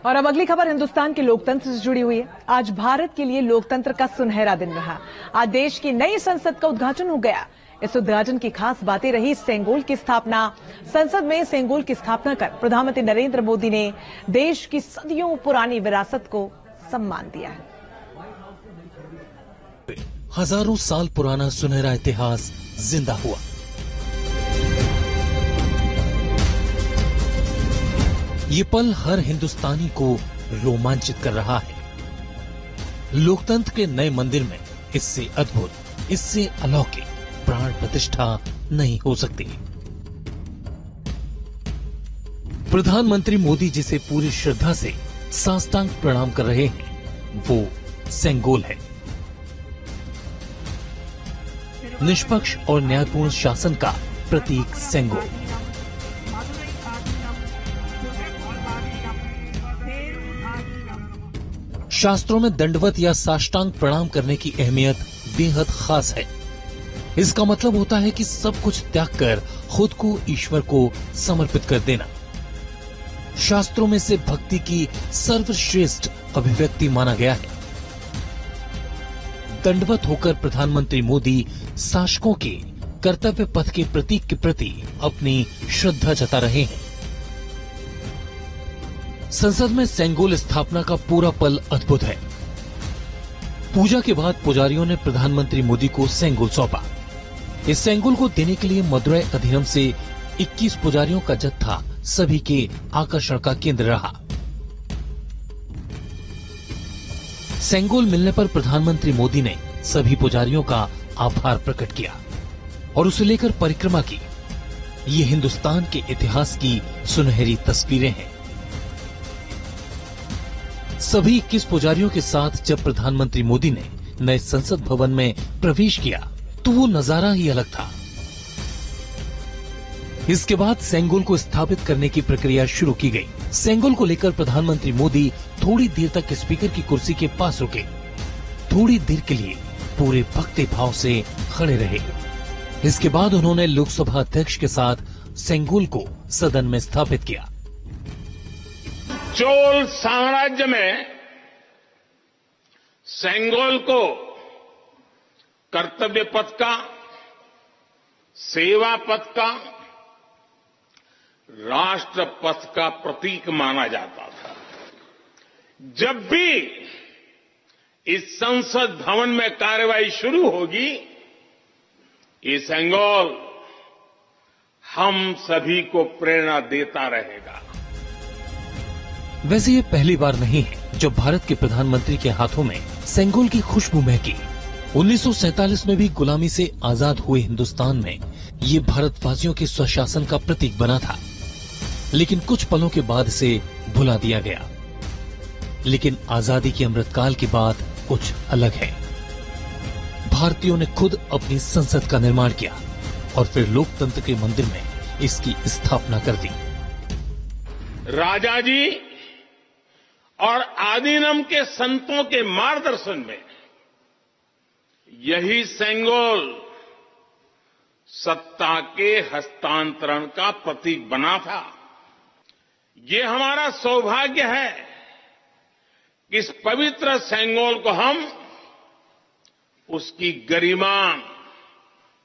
और अब अगली खबर हिंदुस्तान के लोकतंत्र से जुड़ी हुई है। आज भारत के लिए लोकतंत्र का सुनहरा दिन रहा। आज देश की नई संसद का उद्घाटन हो गया। इस उद्घाटन की खास बातें रही सेंगोल की स्थापना। संसद में सेंगोल की स्थापना कर प्रधानमंत्री नरेंद्र मोदी ने देश की सदियों पुरानी विरासत को सम्मान दिया है। हजारों साल पुराना सुनहरा इतिहास जिंदा हुआ। ये पल हर हिंदुस्तानी को रोमांचित कर रहा है। लोकतंत्र के नए मंदिर में इससे अद्भुत, इससे अलौकिक प्राण प्रतिष्ठा नहीं हो सकती। प्रधानमंत्री मोदी जिसे पूरी श्रद्धा से साष्टांग प्रणाम कर रहे हैं वो सेंगोल है। निष्पक्ष और न्यायपूर्ण शासन का प्रतीक सेंगोल। शास्त्रों में दंडवत या साष्टांग प्रणाम करने की अहमियत बेहद खास है। इसका मतलब होता है कि सब कुछ त्याग कर खुद को ईश्वर को समर्पित कर देना। शास्त्रों में से भक्ति की सर्वश्रेष्ठ अभिव्यक्ति माना गया है। दंडवत होकर प्रधानमंत्री मोदी शासकों के कर्तव्य पथ के प्रतीक के प्रति अपनी श्रद्धा जता रहे हैं। संसद में सेंगोल स्थापना का पूरा पल अद्भुत है। पूजा के बाद पुजारियों ने प्रधानमंत्री मोदी को सेंगोल सौंपा। इस सेंगोल को देने के लिए मदुरै अधिनियम से 21 पुजारियों का जत्था सभी के आकर्षण का केंद्र रहा। सेंगोल मिलने पर प्रधानमंत्री मोदी ने सभी पुजारियों का आभार प्रकट किया और उसे लेकर परिक्रमा की। ये हिंदुस्तान के इतिहास की सुनहरी तस्वीरें हैं। सभी 21 पुजारियों के साथ जब प्रधानमंत्री मोदी ने नए संसद भवन में प्रवेश किया तो वो नजारा ही अलग था। इसके बाद सेंगोल को स्थापित करने की प्रक्रिया शुरू की गई। सेंगोल को लेकर प्रधानमंत्री मोदी थोड़ी देर तक स्पीकर की कुर्सी के पास रुके। थोड़ी देर के लिए पूरे भक्ति भाव से खड़े रहे। इसके बाद उन्होंने लोकसभा अध्यक्ष के साथ सेंगोल को सदन में स्थापित किया। चोल साम्राज्य में सेंगोल को कर्तव्य पथ का, सेवा पथ का, राष्ट्र पथ का प्रतीक माना जाता था। जब भी इस संसद भवन में कार्यवाही शुरू होगी, ये सेंगोल हम सभी को प्रेरणा देता रहेगा। वैसे ये पहली बार नहीं है जब भारत के प्रधानमंत्री के हाथों में सेंगोल की खुशबू महकी। 1947 में भी गुलामी से आजाद हुए हिंदुस्तान में ये भारतवासियों के स्वशासन का प्रतीक बना था, लेकिन कुछ पलों के बाद इसे भुला दिया गया। लेकिन आजादी के अमृतकाल की बात कुछ अलग है। भारतीयों ने खुद अपनी संसद का निर्माण किया और फिर लोकतंत्र के मंदिर में इसकी स्थापना कर दी। राजा जी और आदिनम के संतों के मार्गदर्शन में यही सेंगोल सत्ता के हस्तांतरण का प्रतीक बना था। ये हमारा सौभाग्य है कि इस पवित्र सेंगोल को हम उसकी गरिमा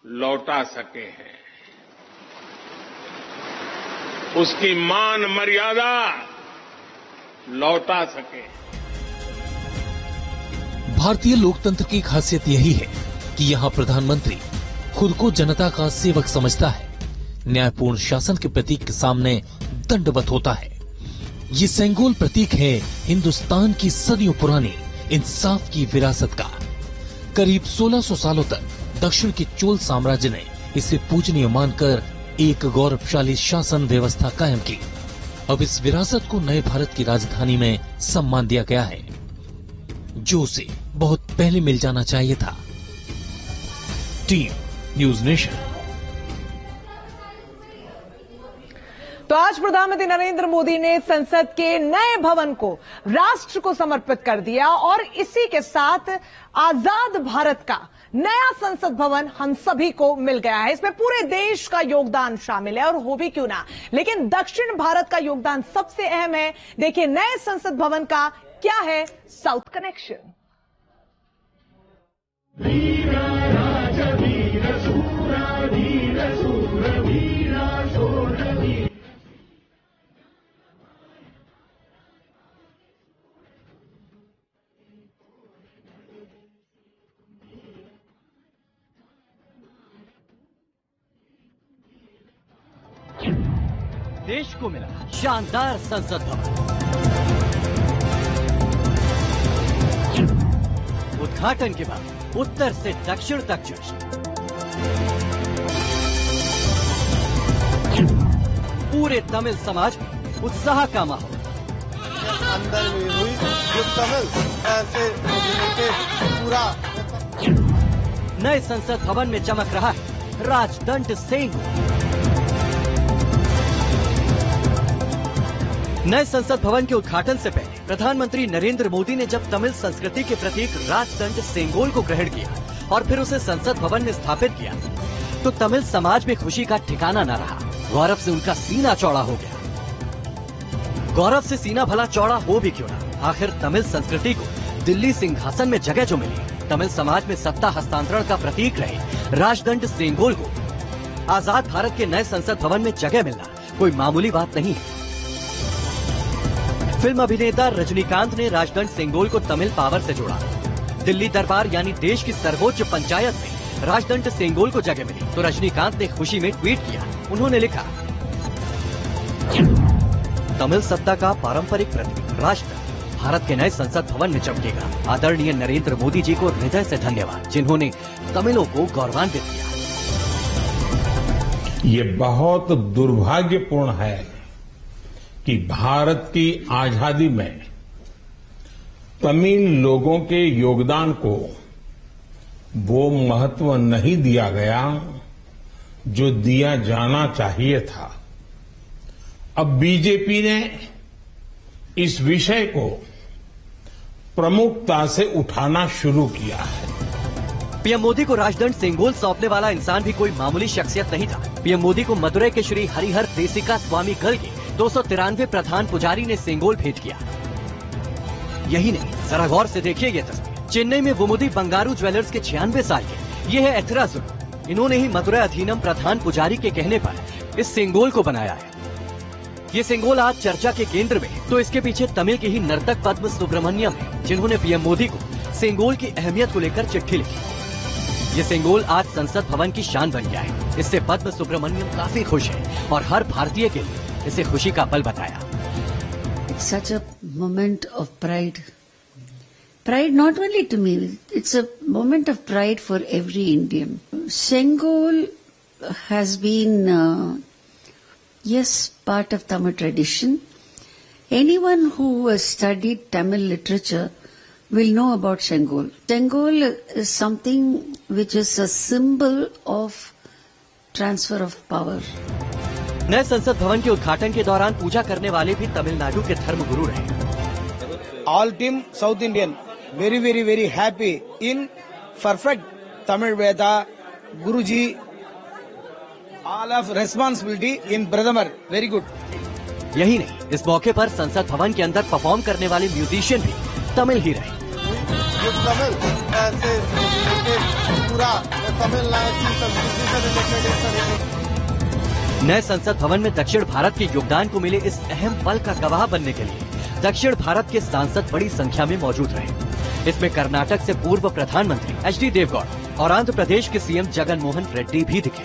लौटा सके हैं, उसकी मान मर्यादा लौटा सके। भारतीय लोकतंत्र की खासियत यही है कि यहाँ प्रधानमंत्री खुद को जनता का सेवक समझता है, न्यायपूर्ण शासन के प्रतीक के सामने दंडवत होता है। ये सेंगोल प्रतीक है हिंदुस्तान की सदियों पुरानी इंसाफ की विरासत का। करीब 1600 सालों तक दक्षिण के चोल साम्राज्य ने इसे पूजनीय मानकर एक गौरवशाली शासन व्यवस्था कायम की। अब इस विरासत को नए भारत की राजधानी में सम्मान दिया गया है, जो उसे बहुत पहले मिल जाना चाहिए था। Team news nation. तो आज प्रधानमंत्री नरेंद्र मोदी ने संसद के नए भवन को राष्ट्र को समर्पित कर दिया और इसी के साथ आजाद भारत का नया संसद भवन हम सभी को मिल गया है। इसमें पूरे देश का योगदान शामिल है और हो भी क्यों ना, लेकिन दक्षिण भारत का योगदान सबसे अहम है। देखिए नए संसद भवन का क्या है साउथ कनेक्शन। देश को मिला शानदार संसद भवन। उद्घाटन के बाद उत्तर से दक्षिण तक जश्न। पूरे तमिल समाज में उत्साह का माहौल। अंदर में हुई जो तमिल ऐसे पूरा। नए संसद भवन में चमक रहा है राजदंड सेंगोल। नए संसद भवन के उद्घाटन से पहले प्रधानमंत्री नरेंद्र मोदी ने जब तमिल संस्कृति के प्रतीक राजदंड सेंगोल को ग्रहण किया और फिर उसे संसद भवन में स्थापित किया तो तमिल समाज में खुशी का ठिकाना न रहा। गौरव से उनका सीना चौड़ा हो गया। गौरव से सीना भला चौड़ा हो भी क्यों ना, आखिर तमिल संस्कृति को दिल्ली सिंहासन में जगह जो मिली, तमिल समाज में सत्ता हस्तांतरण का प्रतीक रहे राजदंड सेंगोल को आजाद भारत के नए संसद भवन में जगह मिलना कोई मामूली बात नहीं है। फिल्म अभिनेता रजनीकांत ने राजदंड सेंगोल को तमिल पावर से जोड़ा। दिल्ली दरबार यानी देश की सर्वोच्च पंचायत में राजदंड सेंगोल को जगह मिली तो रजनीकांत ने खुशी में ट्वीट किया। उन्होंने लिखा, तमिल सत्ता का पारंपरिक प्रतीक राजदंड भारत के नए संसद भवन में चमकेगा। आदरणीय नरेंद्र मोदी जी को हृदय से धन्यवाद, जिन्होंने तमिलों को गौरवान्वित किया। ये बहुत दुर्भाग्यपूर्ण है कि भारत की आजादी में तमिल लोगों के योगदान को वो महत्व नहीं दिया गया जो दिया जाना चाहिए था। अब बीजेपी ने इस विषय को प्रमुखता से उठाना शुरू किया है। पीएम मोदी को राजदंड सेंगोल सौंपने वाला इंसान भी कोई मामूली शख्सियत नहीं था। पीएम मोदी को मदुरई के श्री हरिहर देसिका स्वामी गल के 293 प्रधान पुजारी ने सेंगोल भेंट किया। यही नहीं, जरा गौर से देखिए ये तस्वीर। चेन्नई में वुमुदी बंगारू ज्वेलर्स के 96 साल के ये है एथराजुल। इन्होंने ही मदुरई अधीनम प्रधान पुजारी के कहने पर इस सेंगोल को बनाया है। ये सेंगोल आज चर्चा के केंद्र में, तो इसके पीछे तमिल के ही नर्तक पद्म सुब्रमण्यम है, जिन्होंने पीएम मोदी को सेंगोल की अहमियत को लेकर चिट्ठी लिखी। ये सेंगोल आज संसद भवन की शान बन गया है। इससे पद्म सुब्रमण्यम काफी खुश है और हर भारतीय के लिए इसे खुशी का पल बताया। It's such a moment of pride. Pride not only to me, it's a moment of pride for every Indian. Sengol has been, yes, part of Tamil tradition. Anyone who has studied Tamil literature will know about Sengol. Sengol is something which is a symbol of transfer of power. नए संसद भवन के उद्घाटन के दौरान पूजा करने वाले भी तमिलनाडु के धर्मगुरु रहे। All team South Indian very very very happy in perfect Tamil Veda Guruji all of responsibility in Pradhamar very good. यही नहीं, इस मौके पर संसद भवन के अंदर परफॉर्म करने वाले म्यूजिशियन भी तमिल ही रहे। जो तमिल ऐसे पूरा तमिलनाडु की संस्कृति से रिलेटेड नए संसद भवन में दक्षिण भारत के योगदान को मिले इस अहम पल का गवाह बनने के लिए दक्षिण भारत के सांसद बड़ी संख्या में मौजूद रहे। इसमें कर्नाटक से पूर्व प्रधानमंत्री एचडी देवगौड़ा और आंध्र प्रदेश के सीएम जगन मोहन रेड्डी भी दिखे।